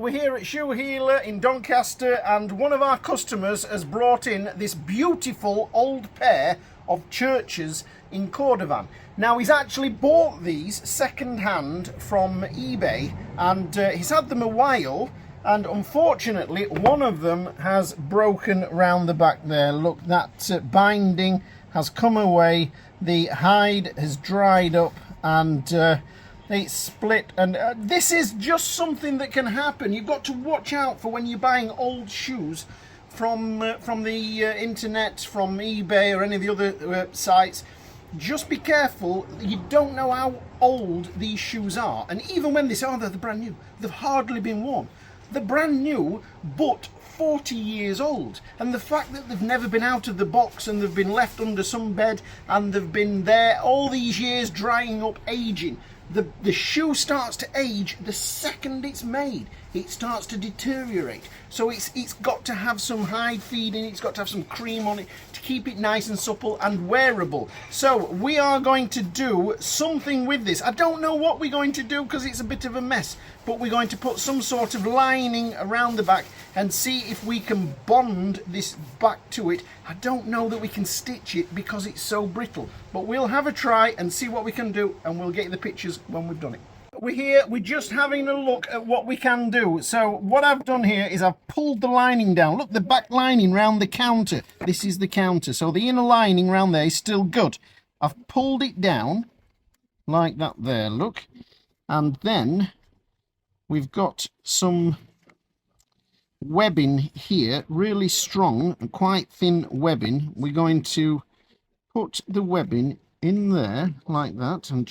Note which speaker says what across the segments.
Speaker 1: we're here at Shoe Healer in Doncaster, and one of our customers has brought in this beautiful old pair of churches in Cordovan. Now, he's actually bought these second hand from eBay, and he's had them a while, and unfortunately one of them has broken round the back there. Look, that binding has come away, the hide has dried up, and it's split, and this is just something that can happen. You've got to watch out for when you're buying old shoes from the internet, from eBay or any of the other sites. Just be careful. You don't know how old these shoes are, and even when they say, oh, they're brand new, they've hardly been worn. They're brand new, but 40 years old, and the fact that they've never been out of the box and they've been left under some bed and they've been there all these years drying up, aging. The shoe starts to age the second it's made. It starts to deteriorate. So it's got to have some hide feeding, it's got to have some cream on it to keep it nice and supple and wearable. So we are going to do something with this. I don't know what we're going to do because it's a bit of a mess, but we're going to put some sort of lining around the back and see if we can bond this back to it. I don't know that we can stitch it because it's so brittle, but we'll have a try and see what we can do, and we'll get you the pictures when we've done it. We're here, we're just having a look at what we can do. So what I've done here is I've pulled the lining down. Look, the back lining round the counter. This is the counter, so the inner lining round there is still good. I've pulled it down like that there, look, and then we've got some webbing here, really strong and quite thin webbing. We're going to put the webbing in there like that, and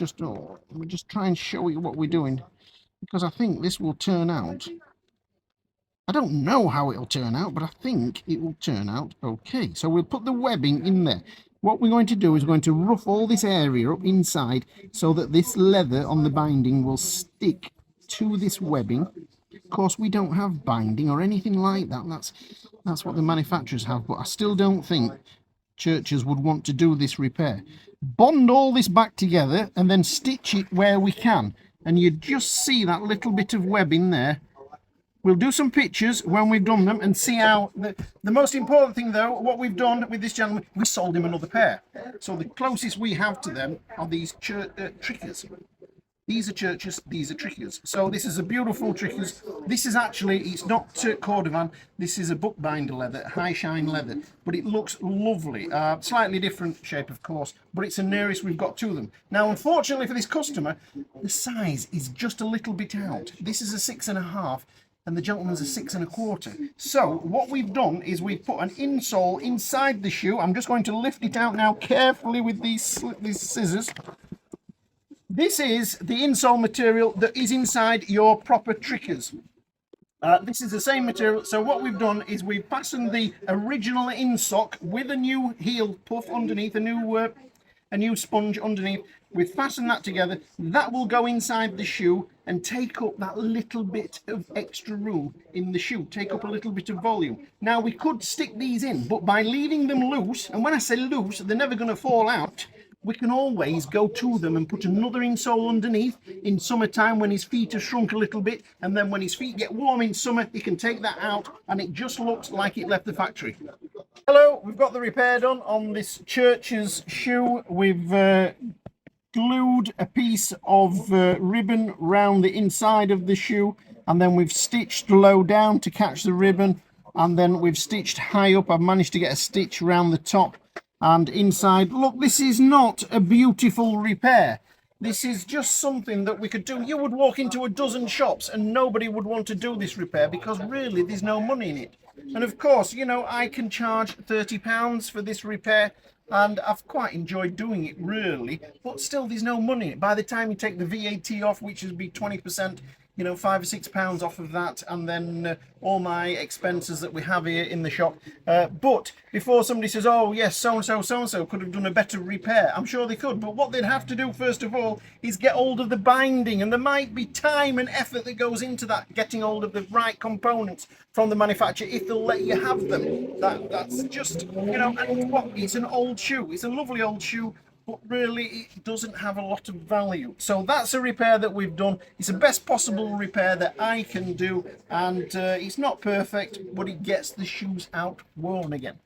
Speaker 1: we'll just try and show you what we're doing, because I think this will turn out. I don't know how it'll turn out, but I think it will turn out okay. So we'll put the webbing in there. What we're going to do is we're going to rough all this area up inside so that this leather on the binding will stick to this webbing. Of course, we don't have binding or anything like that. That's what the manufacturers have, but I still don't think churches would want to do this repair. Bond all this back together and then stitch it where we can, and you just see that little bit of webbing there. We'll do some pictures when we've done them and see how. The most important thing though, what we've done with this gentleman, we sold him another pair, so the closest we have to them are these Trickers. These are churches, these are Trickers. So this is a beautiful Trickers. This is actually, it's not Cordovan, this is a Bookbinder leather, high shine leather, but it looks lovely. Slightly different shape, of course, but it's the nearest we've got to them. Now, unfortunately for this customer, the size is just a little bit out. This is a 6.5, and the gentleman's a 6 1/4. So what we've done is we've put an insole inside the shoe. I'm just going to lift it out now carefully with these scissors. This is the insole material that is inside your proper Trickers. This is the same material. So what we've done is we've fastened the original insock with a new heel puff underneath, a new sponge underneath. We've fastened that together. That will go inside the shoe and take up that little bit of extra room in the shoe, take up a little bit of volume. Now, we could stick these in, but by leaving them loose, and when I say loose, they're never going to fall out, we can always go to them and put another insole underneath in summertime when his feet have shrunk a little bit, and then when his feet get warm in summer, he can take that out and it just looks like it left the factory. Hello, we've got the repair done on this church's shoe. We've glued a piece of ribbon round the inside of the shoe, and then we've stitched low down to catch the ribbon, and then we've stitched high up. I've managed to get a stitch around the top and inside. Look, this is not a beautiful repair. This is just something that we could do. You would walk into a dozen shops and nobody would want to do this repair because really there's no money in it. And of course, you know, I can charge £30 for this repair, and I've quite enjoyed doing it really, but still there's no money in it. By the time you take the VAT off, which would be 20%, you know, £5 or £6 off of that, and then all my expenses that we have here in the shop. But before somebody says, oh yes, so-and-so could have done a better repair, I'm sure they could, but what they'd have to do first of all is get hold of the binding, and there might be time and effort that goes into that, getting hold of the right components from the manufacturer, if they'll let you have them. That's just, you know, and what, it's an old shoe, it's a lovely old shoe, but really it doesn't have a lot of value. So that's a repair that we've done. It's the best possible repair that I can do, and it's not perfect, but it gets the shoes out worn again.